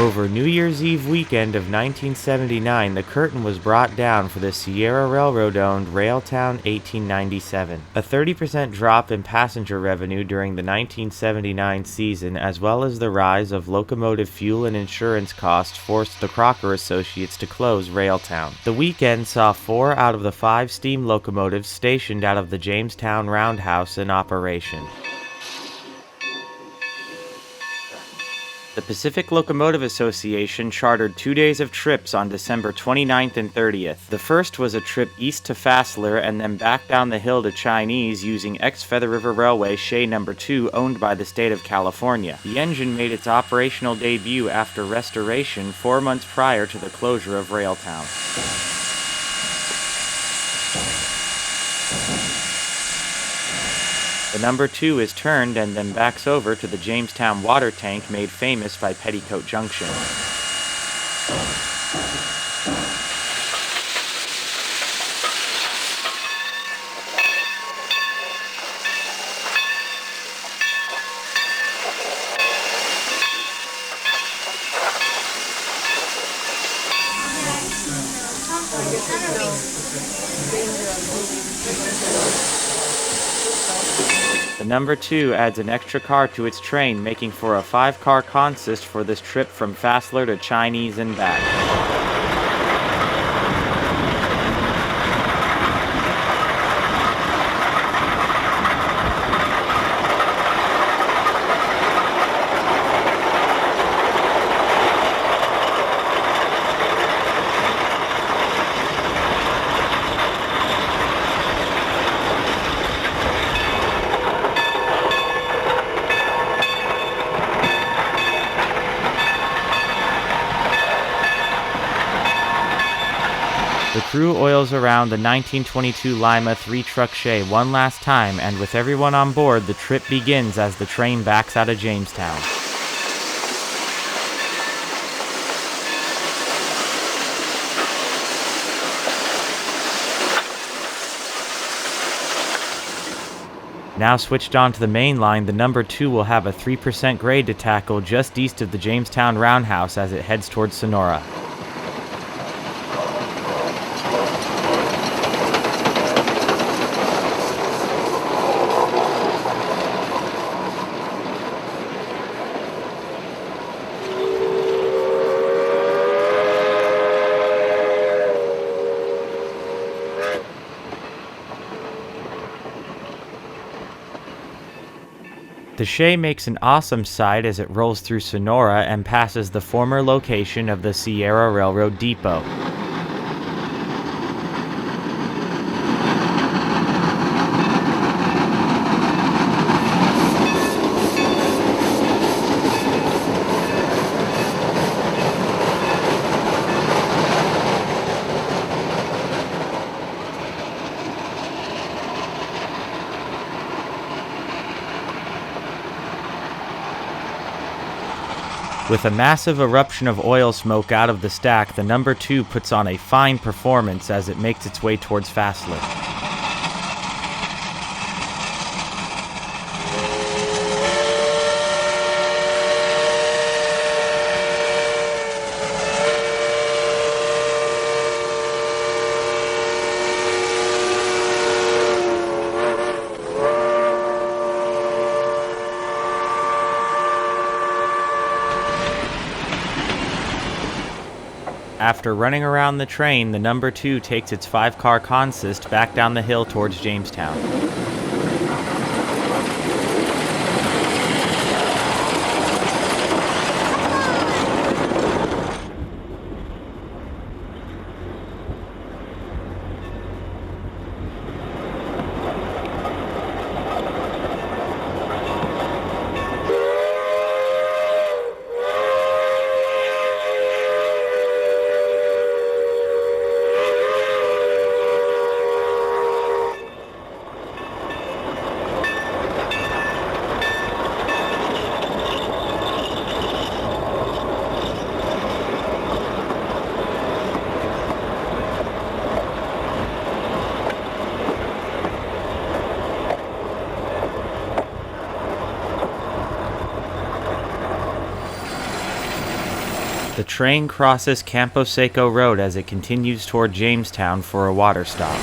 Over New Year's Eve weekend of 1979, the curtain was brought down for the Sierra Railroad-owned Railtown 1897. A 30% drop in passenger revenue during the 1979 season, as well as the rise of locomotive fuel and insurance costs, forced the Crocker Associates to close Railtown. The weekend saw 4 out of the 5 steam locomotives stationed out of the Jamestown Roundhouse in operation. The Pacific Locomotive Association chartered 2 days of trips on December 29th and 30th. The first was a trip east to Fassler and then back down the hill to Chinese using River Railway Shay No. 2 owned by the state of California. The engine made its operational debut after restoration 4 months prior to the closure of Railtown. The No. 2 is turned and then backs over to the Jamestown water tank made famous by Petticoat Junction. The No. 2 adds an extra car to its train, making for a 5-car consist for this trip from Fassler to Chinese and back. The crew oils around the 1922 Lima 3-truck Shay one last time, and with everyone on board, the trip begins as the train backs out of Jamestown. Now switched on to the main line, the No. 2 will have a 3% grade to tackle just east of the Jamestown Roundhouse as it heads towards Sonora. The Shay makes an awesome sight as it rolls through Sonora and passes the former location of the Sierra Railroad Depot. With a massive eruption of oil smoke out of the stack, the No. 2 puts on a fine performance as it makes its way towards Fassler. After running around the train, the No. 2 takes its 5-car consist back down the hill towards Jamestown. The train crosses Campo Seco Road as it continues toward Jamestown for a water stop.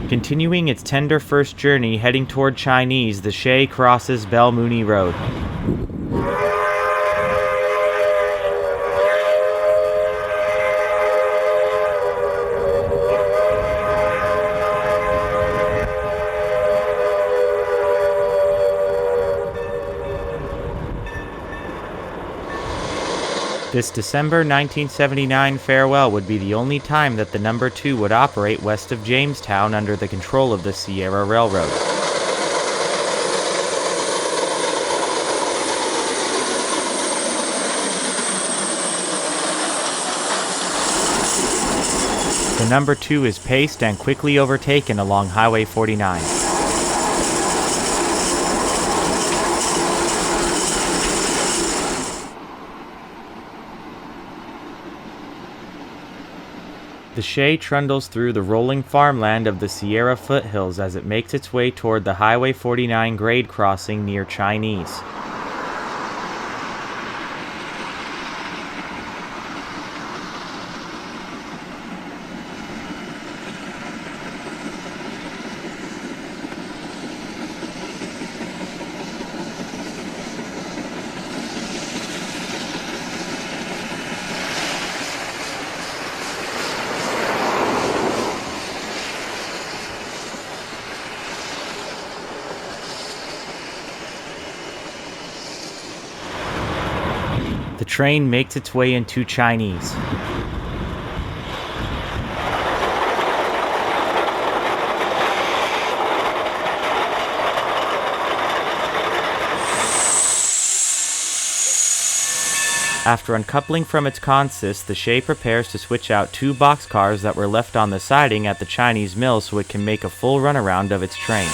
Continuing its tender first journey heading toward Chinese, the Shay crosses Bell Mooney Road. This December 1979 farewell would be the only time that the number 2 would operate west of Jamestown under the control of the Sierra Railroad. The number 2 is paced and quickly overtaken along Highway 49. The Shay trundles through the rolling farmland of the Sierra foothills as it makes its way toward the Highway 49 grade crossing near Chinese. The train makes its way into Chinese. After uncoupling from its consist, the Shay prepares to switch out 2 boxcars that were left on the siding at the Chinese mill so it can make a full runaround of its train.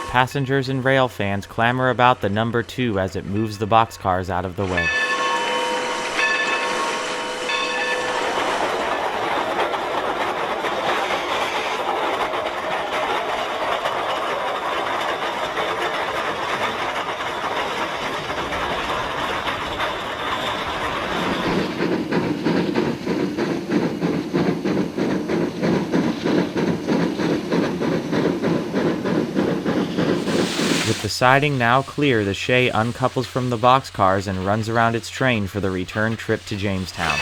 Passengers and rail fans clamor about the number 2 as it moves the boxcars out of the way. With the siding now clear, the Shay uncouples from the boxcars and runs around its train for the return trip to Jamestown.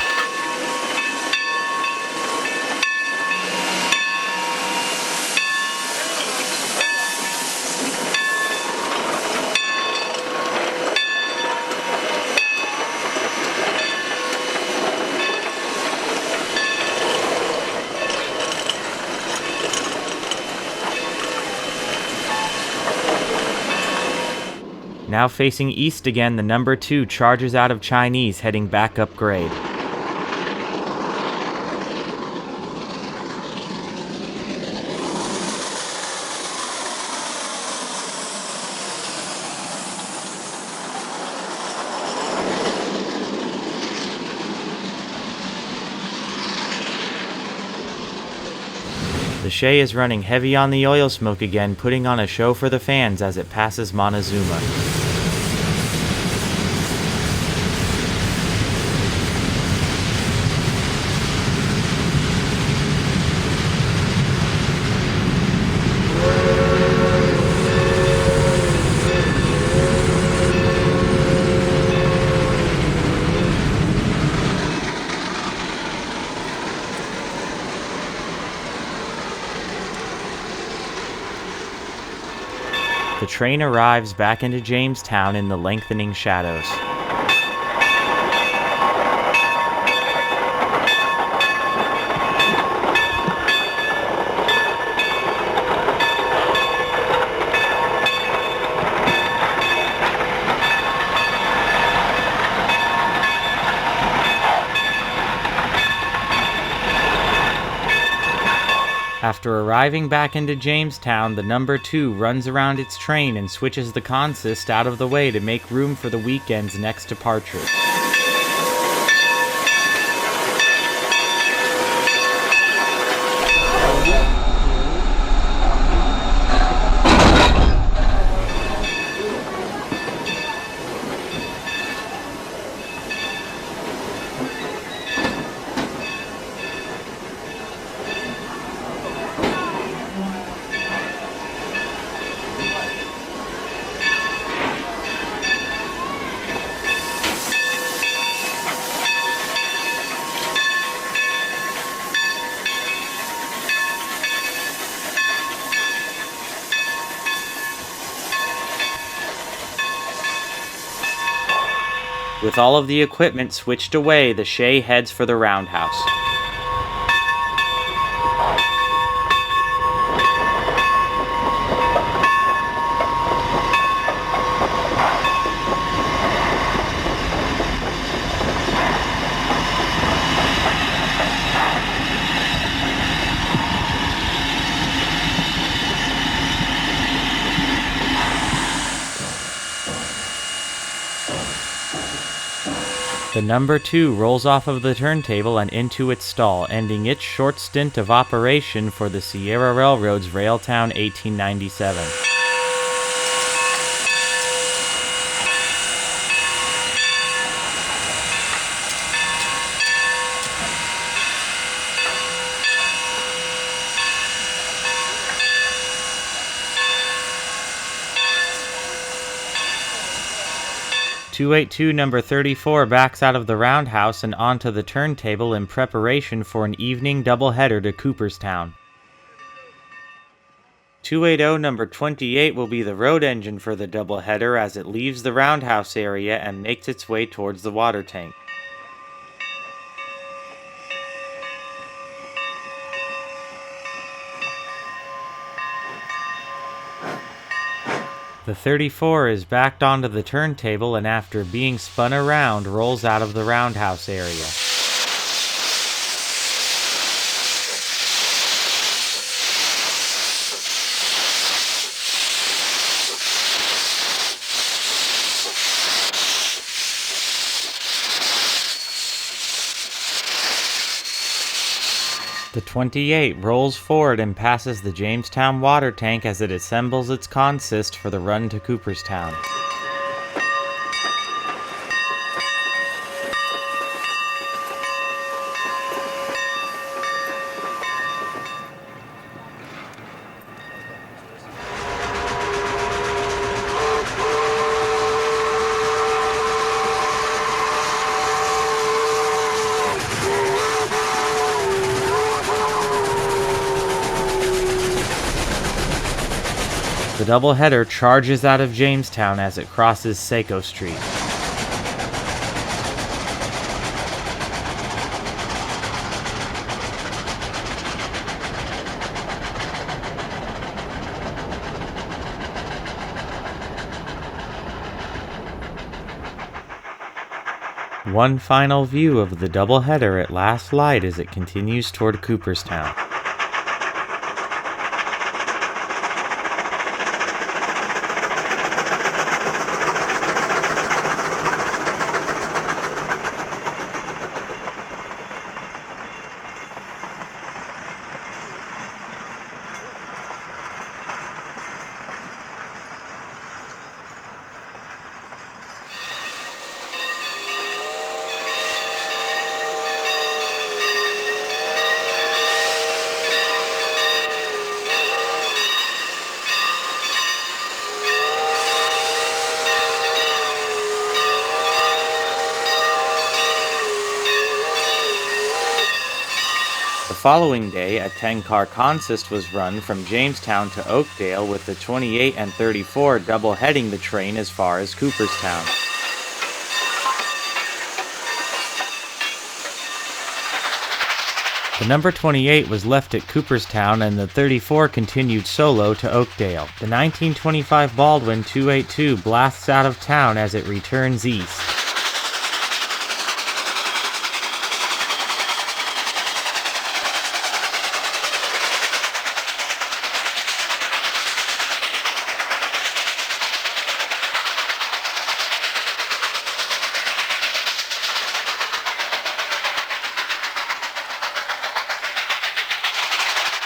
Now facing east again, the number 2 charges out of Chinese, heading back up grade. The Shay is running heavy on the oil smoke again, putting on a show for the fans as it passes Montezuma. The train arrives back into Jamestown in the lengthening shadows. After arriving back into Jamestown, the number 2 runs around its train and switches the consist out of the way to make room for the weekend's next departure. With all of the equipment switched away, the Shay heads for the roundhouse. The number 2 rolls off of the turntable and into its stall, ending its short stint of operation for the Sierra Railroad's Railtown 1897. .282 number 34 backs out of the roundhouse and onto the turntable in preparation for an evening doubleheader to Cooperstown. .280 number 28 will be the road engine for the doubleheader as it leaves the roundhouse area and makes its way towards the water tank. The 34 is backed onto the turntable and after being spun around, rolls out of the roundhouse area. The 28 rolls forward and passes the Jamestown water tank as it assembles its consist for the run to Cooperstown. The doubleheader charges out of Jamestown as it crosses Saco Street. One final view of the doubleheader at last light as it continues toward Cooperstown. The following day, a 10-car consist was run from Jamestown to Oakdale, with the 28 and 34 double-heading the train as far as Cooperstown. The number 28 was left at Cooperstown and the 34 continued solo to Oakdale. The 1925 Baldwin 282 blasts out of town as it returns east.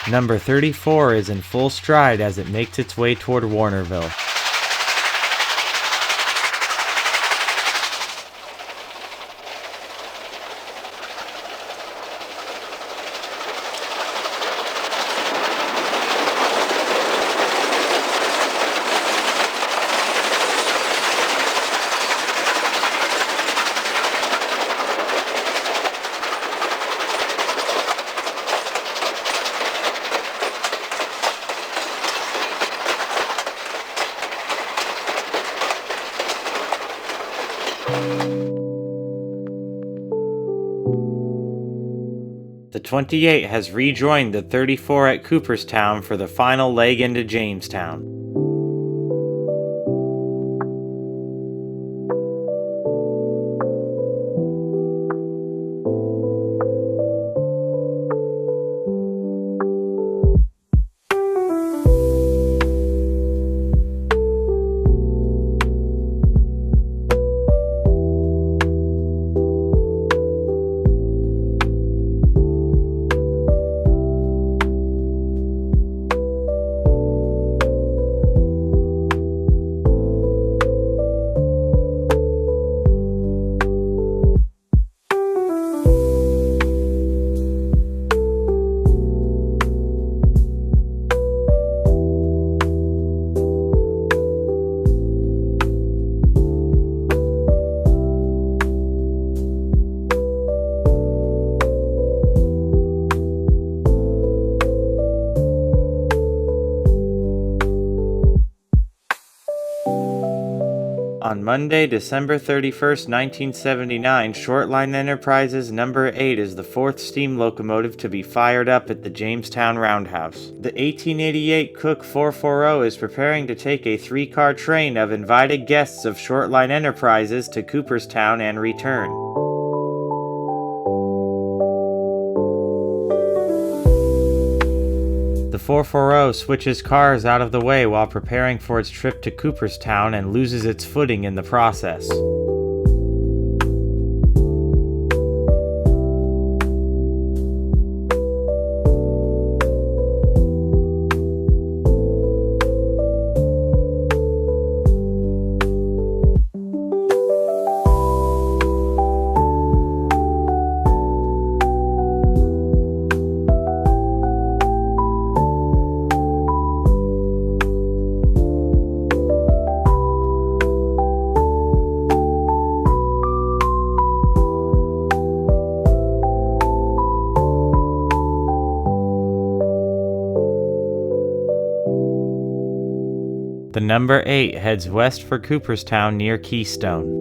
Number 34 is in full stride as it makes its way toward Warnerville. The 28 has rejoined the 34 at Cooperstown for the final leg into Jamestown. On Monday, December 31st, 1979, Shortline Enterprises number 8 is the fourth steam locomotive to be fired up at the Jamestown Roundhouse. The 1888 Cook 440 is preparing to take a 3-car train of invited guests of Shortline Enterprises to Cooperstown and return. The 440 switches cars out of the way while preparing for its trip to Cooperstown and loses its footing in the process. The number 8 heads west for Cooperstown near Keystone.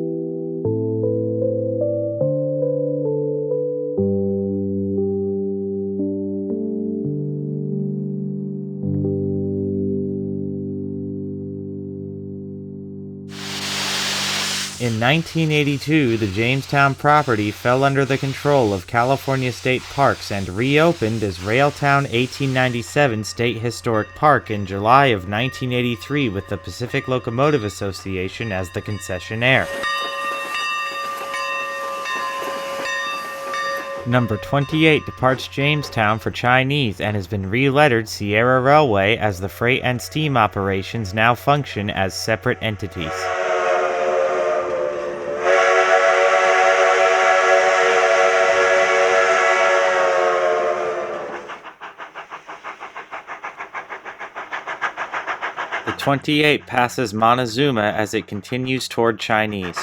In 1982, the Jamestown property fell under the control of California State Parks and reopened as Railtown 1897 State Historic Park in July of 1983 with the Pacific Locomotive Association as the concessionaire. Number 28 departs Jamestown for Chinese and has been relettered Sierra Railway as the freight and steam operations now function as separate entities. The 28 passes Montezuma as it continues toward Chinese.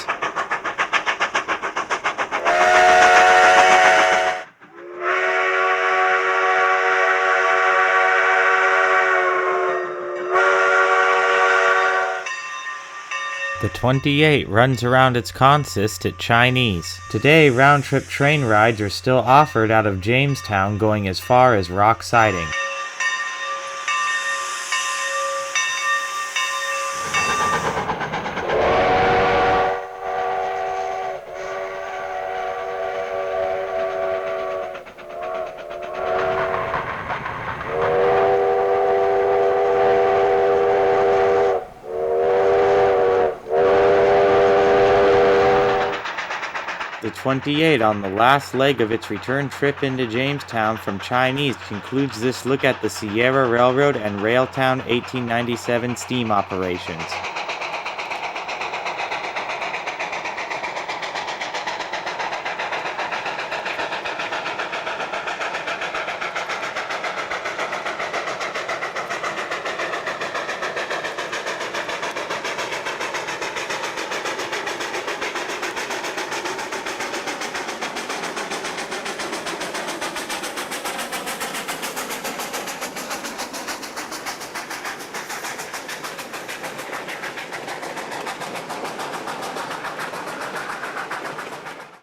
The 28 runs around its consist at Chinese. Today, round-trip train rides are still offered out of Jamestown going as far as Rock Siding. The 28 on the last leg of its return trip into Jamestown from Chinese concludes this look at the Sierra Railroad and Railtown 1897 steam operations.